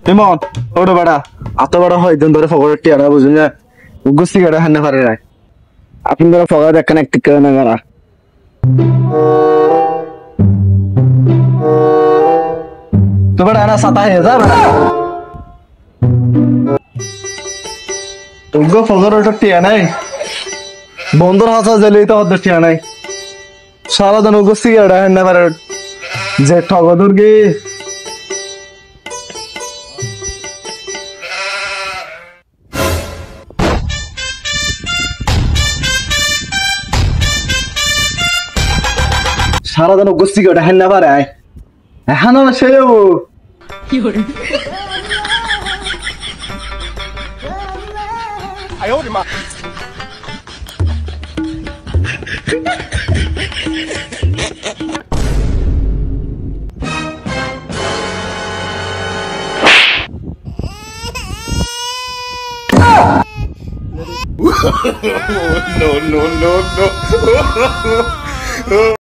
ইমন ওটা বেড়া এত বড় হয় দিন ধরে ফগরের টিয়ারা বুঝুন না গুস্তি কাটা হান্না পারে না আপনি ধরে ফগর দেখেন একটু করে না গারা তো বেড়া না সাতা হয়ে যা বেড়া তুমগো ফগর ওটা টিয়া নাই বন্ধুর হাসা জেলেই তো অর্ধ টিয়া নাই সারাদিন গুস্তি কাটা হান্না পারে যে ঠগদুর গে সারাদিন গোস্তি কাটা হান্না পারে এখন সেও no, no, no, no.